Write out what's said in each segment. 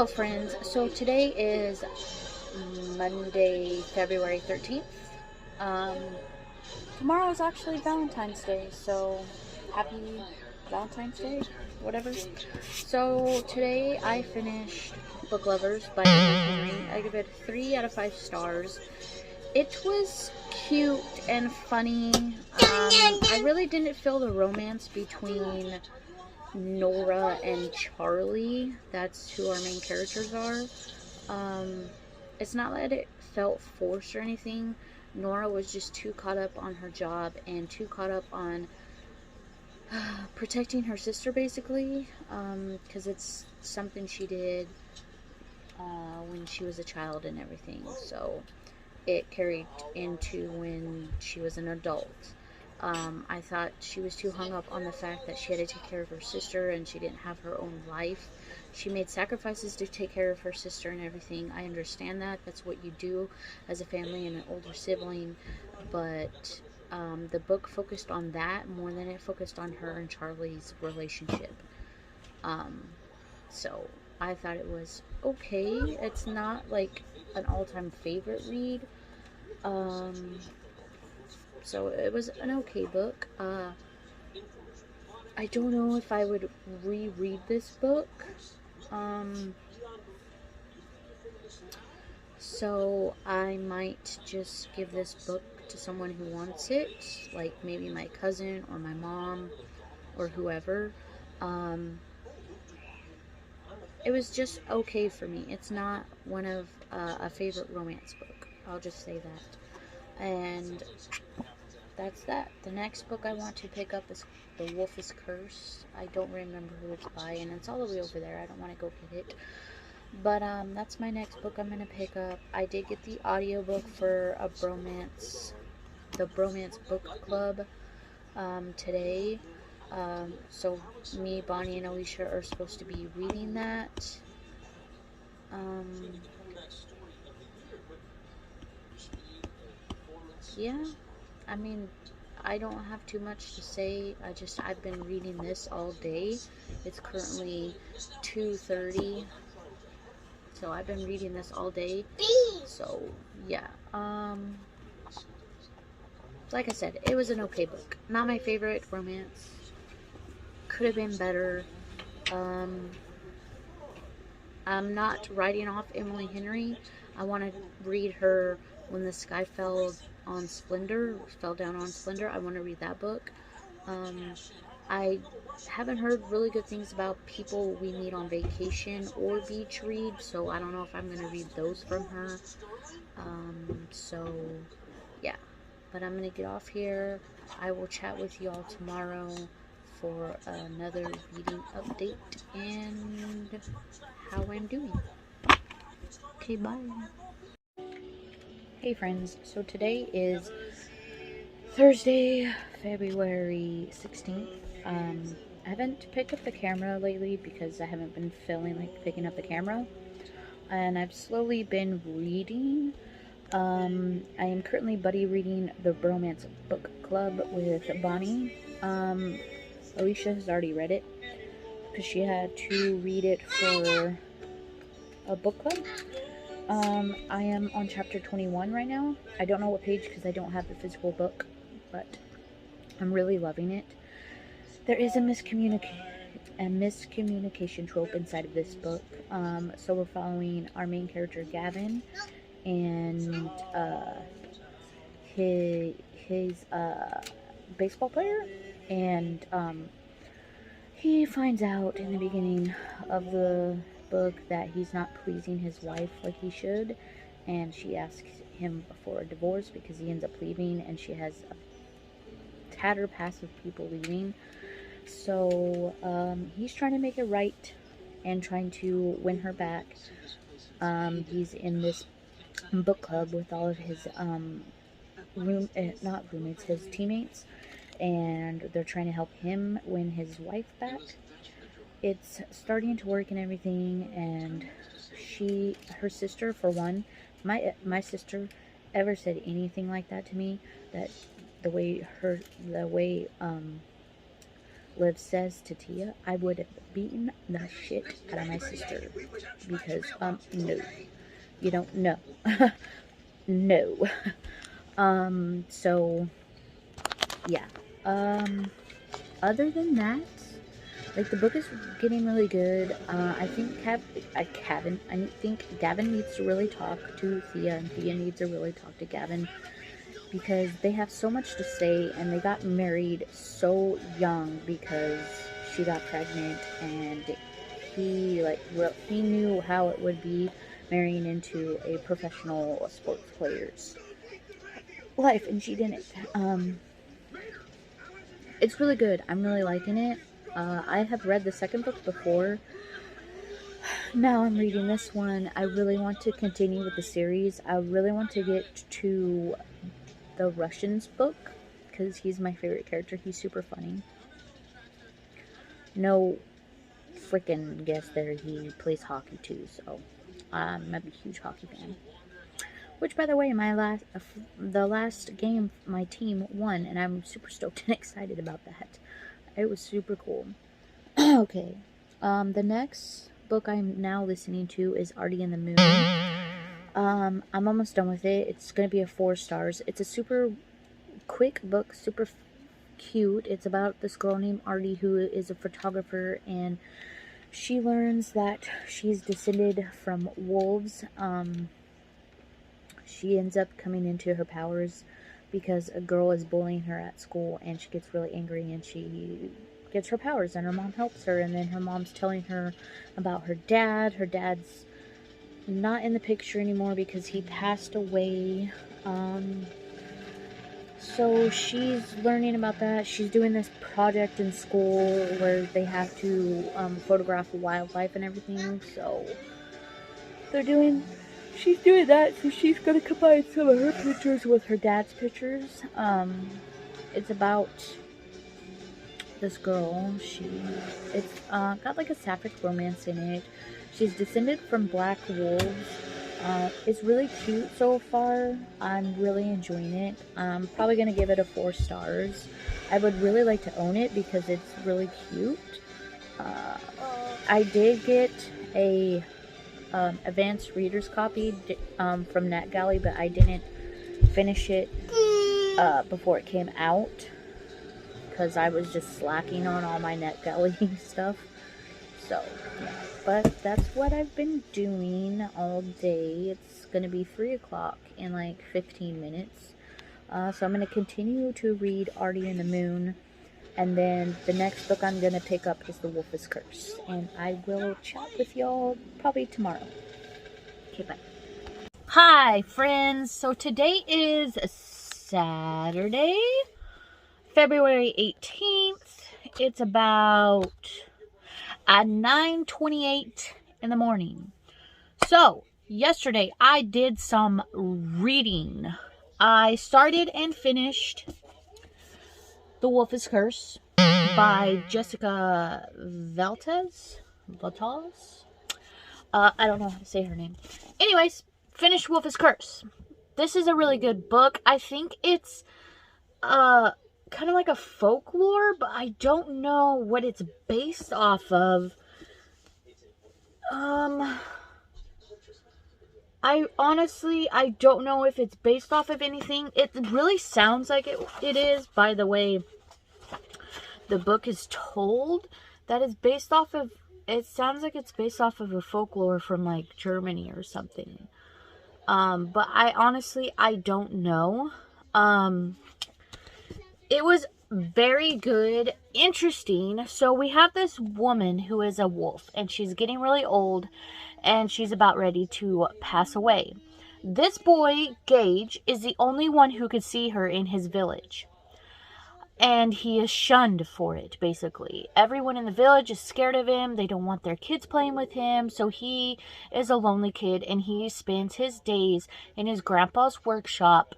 Hello friends, so today is Monday, February 13th. Um, Tomorrow is actually Valentine's Day, so happy Valentine's Day, whatever. So today I finished Book Lovers by Emily Henry. I give it 3 out of 5 stars. It was cute and funny. I really didn't feel the romance between Nora and Charlie. That's who our main characters are. Um, it's not that it felt forced or anything. Nora was just too caught up on her job and too caught up on protecting her sister, basically, because it's something she did when she was a child and everything. So it carried into when she was an adult. I thought she was too hung up on the fact that she had to take care of her sister and she didn't have her own life. She made sacrifices to take care of her sister and everything. I understand that. That's what you do as a family and an older sibling. But the book focused on that more than it focused on her and Charlie's relationship. Um, so I thought it was okay. It's not like an all-time favorite read. Um, so it was an okay book. I don't know if I would reread this book. Um, so I might just give this book to someone who wants it, like maybe my cousin or my mom or whoever. Um, it was just okay for me. It's not one of a favorite romance book. I'll just say that. And that's that. The next book I want to pick up is The Wolf is Cursed. I don't remember who it's by, and it's all the way over there. I don't want to go get it. But that's my next book I'm going to pick up. I did get the audiobook for the Bromance Book Club today. So me, Bonnie, and Alicia are supposed to be reading that. Yeah, I mean, I don't have too much to say. I've been reading this all day. It's currently 2:30. So I've been reading this all day. So, yeah. Like I said, it was an okay book. Not my favorite romance. Could have been better. Um, I'm not writing off Emily Henry. I want to read her When the Sky Fell Down on Splendor. I want to read that book. I haven't heard really good things about People We Meet on Vacation or Beach Read, so I don't know if I'm going to read those from her. So, yeah. But I'm going to get off here. I will chat with y'all tomorrow for another reading update and how I'm doing. Okay, bye. Hey friends, so today is Thursday, February 16th. I haven't picked up the camera lately because I haven't been feeling like picking up the camera. And I've slowly been reading. I am currently buddy reading the Bromance Book Club with Bonnie. Alicia has already read it because she had to read it for a book club. I am on chapter 21 right now. I don't know what page because I don't have the physical book, but I'm really loving it. There is a miscommunication trope inside of this book. So we're following our main character Gavin and his baseball player, and he finds out in the beginning of the book that he's not pleasing his wife like he should, and she asks him for a divorce because he ends up leaving, and she has a tatter pass of people leaving. So he's trying to make it right and trying to win her back. He's in this book club with all of his not roommates, his teammates, and they're trying to help him win his wife back. It's starting to work and everything, and her sister, for one, my sister ever said anything like that to me, that the way Liv says to Tia, I would have beaten the shit out of my sister. Because, no. You don't know. No. So, yeah. Other than that, like, the book is getting really good. I think Gavin needs to really talk to Thea, and Thea needs to really talk to Gavin, because they have so much to say, and they got married so young because she got pregnant, and he knew how it would be marrying into a professional sports player's life, and she didn't. It's really good. I'm really liking it. I have read the second book before. Now I'm reading this one. I really want to continue with the series. I really want to get to the Russians book, because he's my favorite character. He's super funny. No freaking guess there. He plays hockey too, so I'm a huge hockey fan. Which, by the way, the last game, my team won, and I'm super stoked and excited about that. It was super cool. Okay, the next book I'm now listening to is Artie and the Moon. I'm almost done with it. It's gonna be a 4 stars. It's a super quick book, super cute. It's about this girl named Artie who is a photographer, and she learns that she's descended from wolves. She ends up coming into her powers because a girl is bullying her at school, and she gets really angry, and she gets her powers, and her mom helps her, and then her mom's telling her about her dad. Her dad's not in the picture anymore because he passed away. So she's learning about that. She's doing this project in school where they have to photograph wildlife and everything. So she's doing that. So she's gonna combine some of her pictures with her dad's pictures. It's about this girl. It's got like a sapphic romance in it. She's descended from black wolves. It's really cute so far. I'm really enjoying it. I'm probably going to give it a 4 stars. I would really like to own it because it's really cute. I did get a advanced reader's copy from NetGalley, but I didn't finish it before it came out because I was just slacking on all my NetGalley stuff. So, yeah. But that's what I've been doing all day. It's going to be 3 o'clock in like 15 minutes. So I'm going to continue to read Artie and the Moon. And then the next book I'm going to pick up is The Wolf's Curse. And I will chat with y'all probably tomorrow. Okay, bye. Hi, friends. So today is Saturday, February 18th. It's about at 9:28 in the morning. So, yesterday I did some reading. I started and finished The Wolf's Curse by Jessica Valtez. I don't know how to say her name. Anyways, finished Wolf's Curse. This is a really good book. I think it's kind of like a folklore, but I don't know what it's based off of. I don't know if it's based off of anything. It really sounds like it is, by the way the book is told, that it's based off of, it sounds like it's based off of a folklore from like Germany or something. But I don't know. It was very good, interesting. So we have this woman who is a wolf, and she's getting really old, and she's about ready to pass away. This boy, Gage, is the only one who could see her in his village. And he is shunned for it, basically. Everyone in the village is scared of him. They don't want their kids playing with him. So he is a lonely kid, and he spends his days in his grandpa's workshop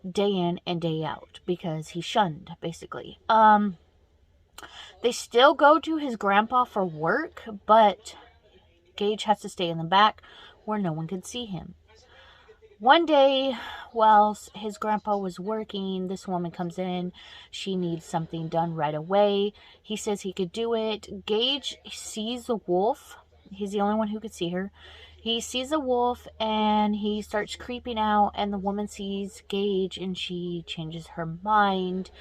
day in and day out because he's shunned, basically. They still go to his grandpa for work, but Gage has to stay in the back where no one can see him. One day, while his grandpa was working, this woman comes in. She needs something done right away. He says he could do it. Gage sees the wolf. He's the only one who could see her. He sees a wolf and he starts creeping out, and the woman sees Gage and she changes her mind.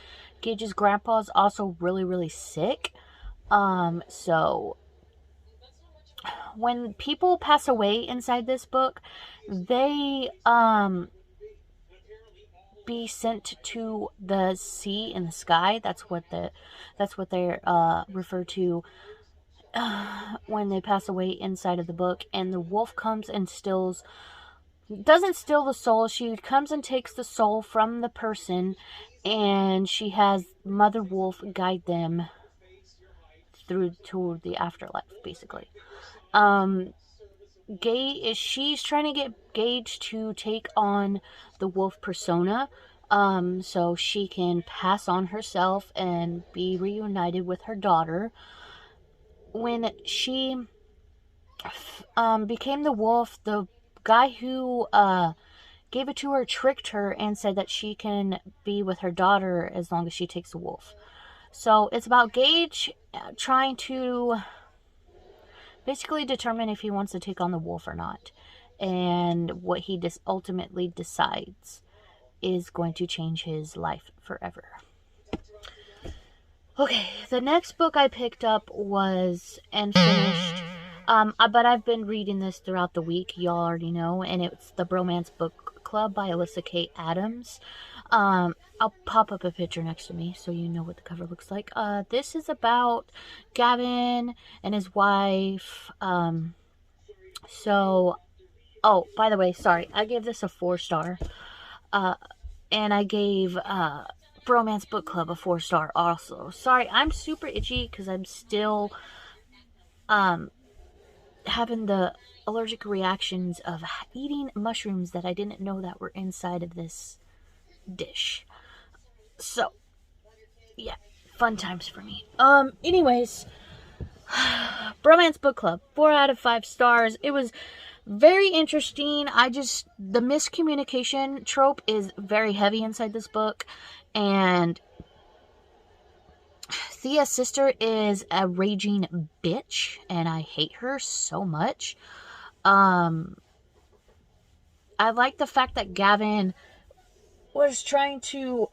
Gage's grandpa is also really, really sick. So when people pass away inside this book, they be sent to the sea and the sky. That's what they're referred to when they pass away inside of the book. And the wolf comes and doesn't steal the soul. She comes and takes the soul from the person, and she has Mother Wolf guide them through to the afterlife, basically. She's trying to get Gage to take on the wolf persona, so she can pass on herself and be reunited with her daughter. When she became the wolf, the guy who gave it to her tricked her and said that she can be with her daughter as long as she takes the wolf. So it's about Gage trying to basically determine if he wants to take on the wolf or not. And what he ultimately decides is going to change his life forever. Okay, the next book I picked up was and finished, but I've been reading this throughout the week, y'all already know, and it's the Bromance Book Club by Alyssa K. Adams. I'll pop up a picture next to me so you know what the cover looks like. This is about Gavin and his wife. Oh, by the way, sorry, I gave this a 4-star. And I gave Bromance Book Club a 4-star also. Sorry, I'm super itchy because I'm still having the allergic reactions of eating mushrooms that I didn't know that were inside of this dish. So, yeah, fun times for me. Anyways, Bromance Book Club, 4 out of 5 stars. It was very interesting. The miscommunication trope is very heavy inside this book, and Thea's sister is a raging bitch, and I hate her so much. I like the fact that Gavin was trying to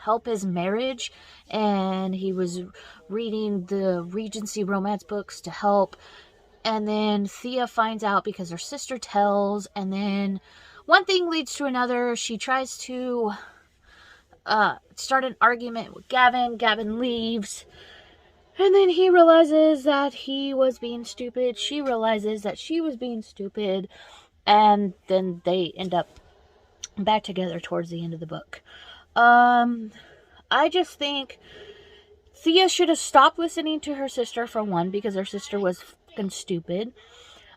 help his marriage, and he was reading the Regency romance books to help, and then Thea finds out because her sister tells, and then one thing leads to another. She tries to start an argument with Gavin. Gavin leaves, and then he realizes that he was being stupid. She realizes that she was being stupid, and then they end up back together towards the end of the book. I just think Thea should have stopped listening to her sister, for one, because her sister was fucking stupid.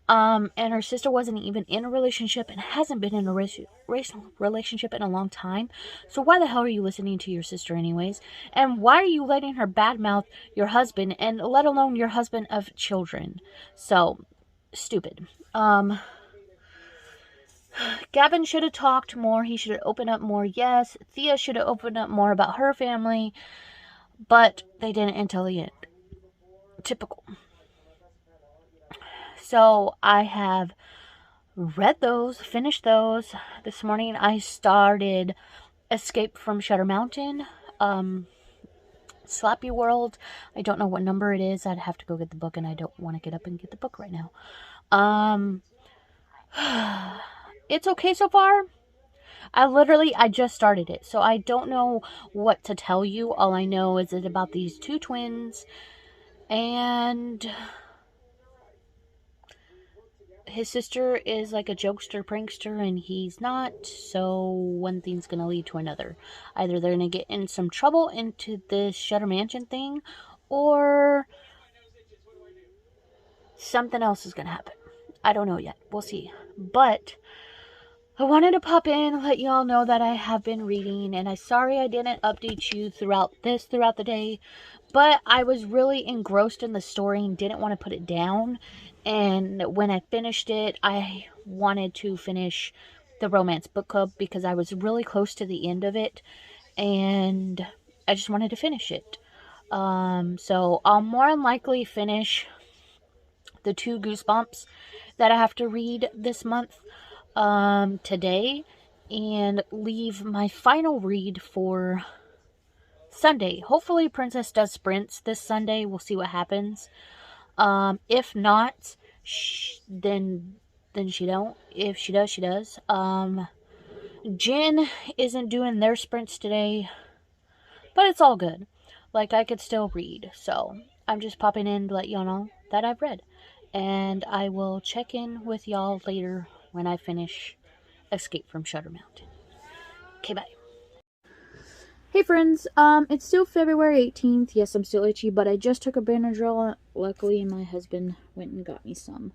And her sister wasn't even in a relationship and hasn't been in a relationship in a long time. So why the hell are you listening to your sister anyways? And why are you letting her badmouth your husband, and let alone your husband of children? So, stupid. Gavin should have talked more. He should have opened up more. Yes, Thea should have opened up more about her family, but they didn't until the end. Typical. So I have read those, finished those. This morning I started Escape from Shutter Mountain, Slappy World. I don't know what number it is. I'd have to go get the book, and I don't want to get up and get the book right now. It's okay so far. I just started it, so I don't know what to tell you. All I know is it's about these two twins, and his sister is like a jokester, prankster, and he's not, so one thing's gonna lead to another. Either they're gonna get in some trouble into this Shutter Mansion thing, or something else is gonna happen. I don't know yet. We'll see. But I wanted to pop in and let you all know that I have been reading, and I'm sorry I didn't update you throughout the day, but I was really engrossed in the story and didn't want to put it down, And when I finished it, I wanted to finish the romance book club because I was really close to the end of it, and I just wanted to finish it. So I'll more than likely finish the 2 Goosebumps that I have to read this month today, and leave my final read for Sunday. Hopefully Princess does sprints this Sunday. We'll see what happens. If not, then she don't. If she does, she does. Jen isn't doing their sprints today, but it's all good. Like, I could still read, so I'm just popping in to let y'all know that I've read. And I will check in with y'all later when I finish Escape from Shutter Mountain. Okay, bye. Hey friends, it's still February 18th. Yes, I'm still itchy, but I just took a Benadryl. Luckily, my husband went and got me some.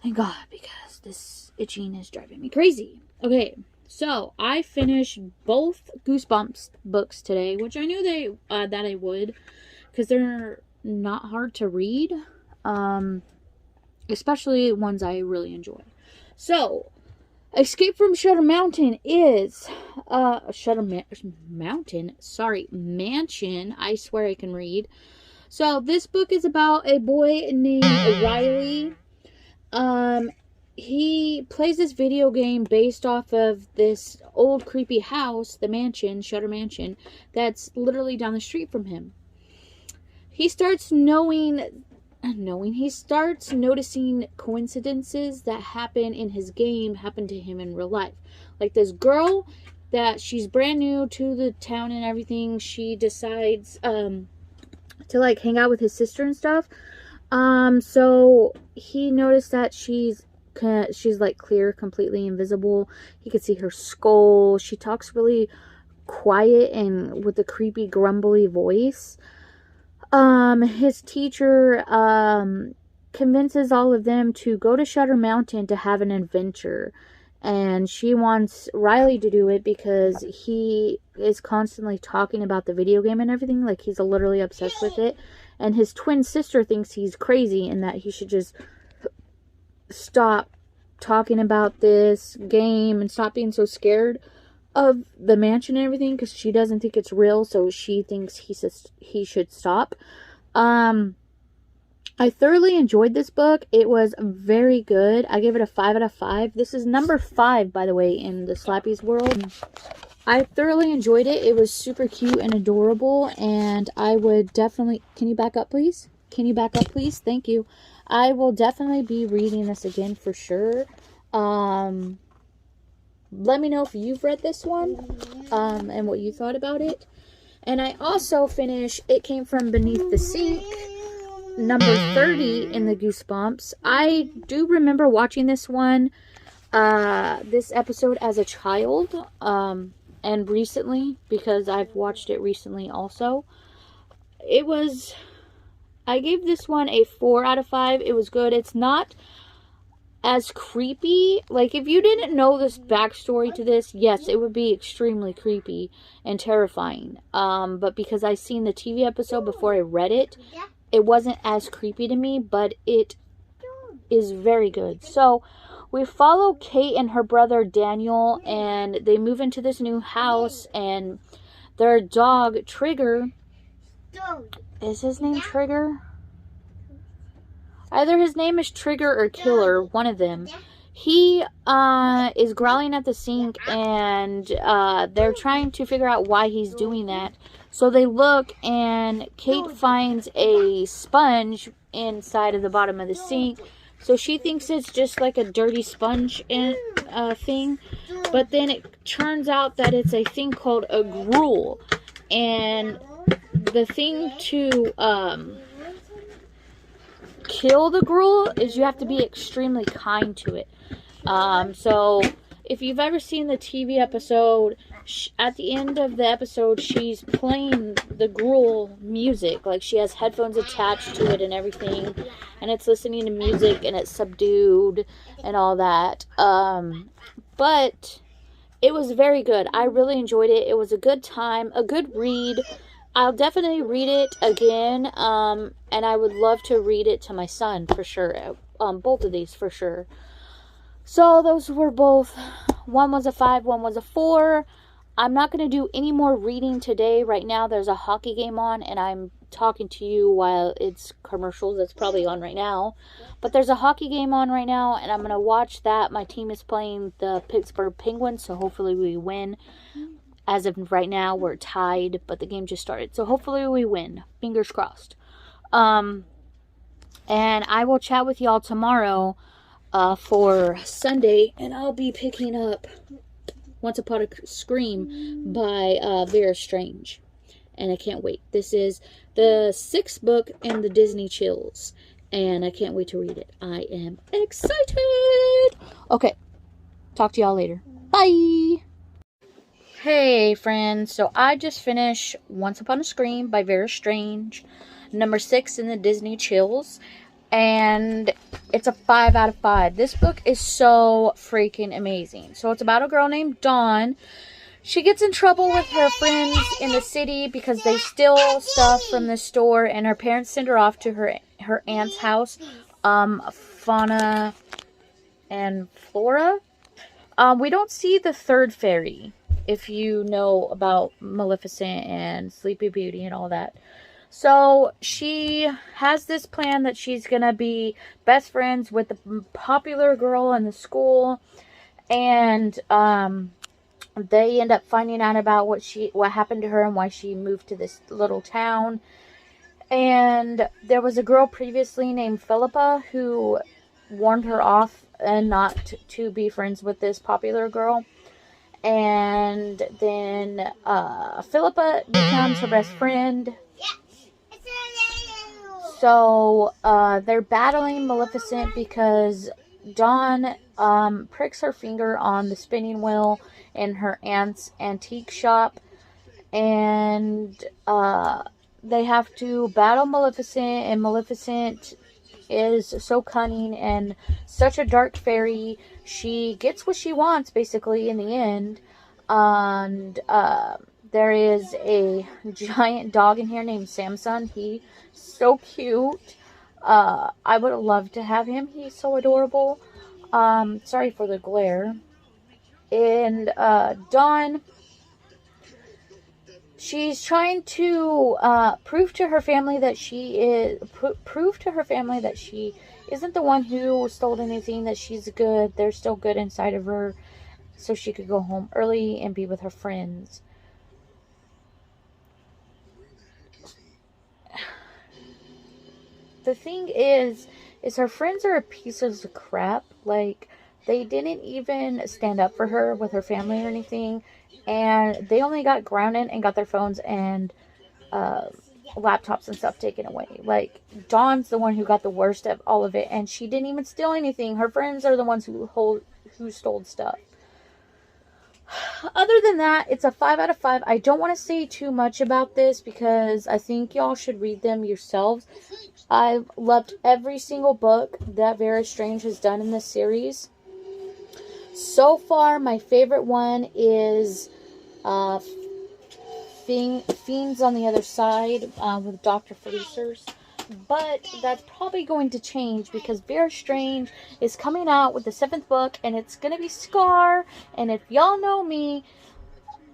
Thank God, because this itching is driving me crazy. Okay, so I finished both Goosebumps books today, which I knew that I would, because they're not hard to read, especially ones I really enjoy. So, Escape from Shutter Mountain is Mansion. I swear I can read. So this book is about a boy named Riley. He plays this video game based off of this old creepy house, the mansion, Shutter Mansion, that's literally down the street from him. He starts noticing coincidences that happen in his game happen to him in real life. Like this girl that she's brand new to the town and everything, she decides to like hang out with his sister and stuff. So he noticed that she's like clear, completely invisible. He could see her skull. She talks really quiet and with a creepy, grumbly voice. His teacher, convinces all of them to go to Shutter Mountain to have an adventure. And she wants Riley to do it because he is constantly talking about the video game and everything. Like, he's literally obsessed with it. And his twin sister thinks he's crazy and that he should just stop talking about this game and stop being so scared of the mansion and everything, because she doesn't think it's real, so she thinks he should stop. I thoroughly enjoyed this book. It was very good. I gave it a 5 out of 5. This is number 5, by the way, in the Slappies world. I thoroughly enjoyed it. It was super cute and adorable, and I would definitely... Can you back up, please? Can you back up, please? Thank you. I will definitely be reading this again for sure. Let me know if you've read this one, and what you thought about it. And I also finished It Came From Beneath the Sink, number 30 in the Goosebumps. I do remember watching this one, this episode as a child, and recently, because I've watched it recently also. I gave this one a 4 out of 5. It was good. It's not as creepy. Like, if you didn't know this backstory to this, yes, it would be extremely creepy and terrifying. But because I seen the TV episode before I read it, it wasn't as creepy to me, but it is very good. So, we follow Kate and her brother Daniel, and they move into this new house, and their dog, Trigger, is his name Trigger? Either his name is Trigger or Killer, one of them. He is growling at the sink, and they're trying to figure out why he's doing that. So they look, and Kate finds a sponge inside of the bottom of the sink. So she thinks it's just like a dirty sponge thing. But then it turns out that it's a thing called a gruel. And the thing to... kill the gruel is you have to be extremely kind to it. So if you've ever seen the TV episode, at the end of the episode, she's playing the gruel music. Like, she has headphones attached to it and everything, and it's listening to music, and it's subdued and all that. But it was very good. I really enjoyed it. It was a good time, a good read. I'll definitely read it again, and I would love to read it to my son, for sure. both of these for sure. So those were both, one was a 5, one was a 4. I'm not going to do any more reading today. Right now there's a hockey game on, and I'm talking to you while it's commercials. That's probably on right now. But there's a hockey game on right now, and I'm going to watch that. My team is playing the Pittsburgh Penguins, so hopefully we win. As of right now, we're tied, but the game just started. So hopefully we win. Fingers crossed. And I will chat with y'all tomorrow for Sunday, and I'll be picking up Once Upon a Scream by Vera Strange. And I can't wait. This is the 6th book in the Disney Chills, and I can't wait to read it. I am excited. Okay, talk to y'all later. Bye. Hey friends, so I just finished Once Upon a Scream by Vera Strange, number 6 in the Disney Chills, and it's a 5 out of 5. This book is so freaking amazing. So it's about a girl named Dawn. She gets in trouble with her friends in the city because they steal stuff from the store, and her parents send her off to her aunt's house, Fauna and Flora. We don't see the third fairy, if you know about Maleficent and Sleepy Beauty and all that. So she has this plan that she's going to be best friends with the popular girl in the school. And they end up finding out about what happened to her and why she moved to this little town. And there was a girl previously named Philippa who warned her off and not to be friends with this popular girl. And then Philippa becomes her best friend. So they're battling Maleficent because Dawn pricks her finger on the spinning wheel in her aunt's antique shop. And they have to battle Maleficent, and Maleficent is so cunning and such a dark fairy. She gets what she wants, basically, in the end. And there is a giant dog in here named Samson. He's so cute. I would have loved to have him. He's so adorable. Sorry for the glare. And Dawn, she's trying to prove to her family that she isn't the one who stole anything, that she's good. They're still good inside of her, so she could go home early and be with her friends. The thing is her friends are a piece of crap. Like, they didn't even stand up for her with her family or anything. And they only got grounded and got their phones and laptops and stuff taken away. Like, Dawn's the one who got the worst of all of it. And she didn't even steal anything. Her friends are the ones who stole stuff. Other than that, it's a 5 out of 5. I don't want to say too much about this because I think y'all should read them yourselves. I've loved every single book that Vera Strange has done in this series. So far, my favorite one is Fiends on the Other Side with Dr. Fleecers. But that's probably going to change because Vera Strange is coming out with the 7th book, and it's going to be Scar. And if y'all know me,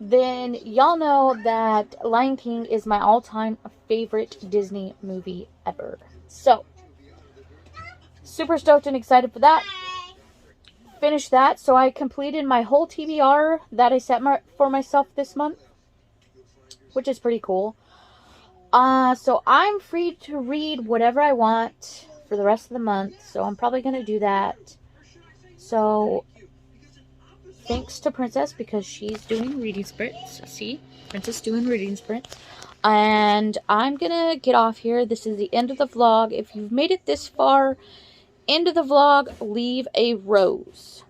then y'all know that Lion King is my all-time favorite Disney movie ever. So, super stoked and excited for that. Finished that, so I completed my whole TBR that I set for myself this month, which is pretty cool. So I'm free to read whatever I want for the rest of the month, so I'm probably going to do that. So, thanks to Princess, because she's doing reading sprints. See? Princess doing reading sprints. And I'm going to get off here. This is the end of the vlog. If you've made it this far into the vlog, leave a rose.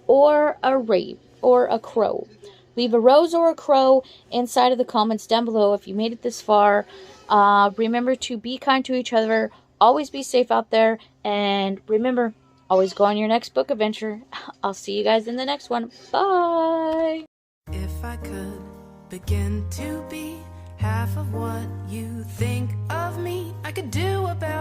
Or a rave. Or a crow. Leave a rose or a crow inside of the comments down below if you made it this far. Remember to be kind to each other. Always be safe out there. And remember, always go on your next book adventure. I'll see you guys in the next one. Bye! If I could begin to be half of what you think of me, I could do about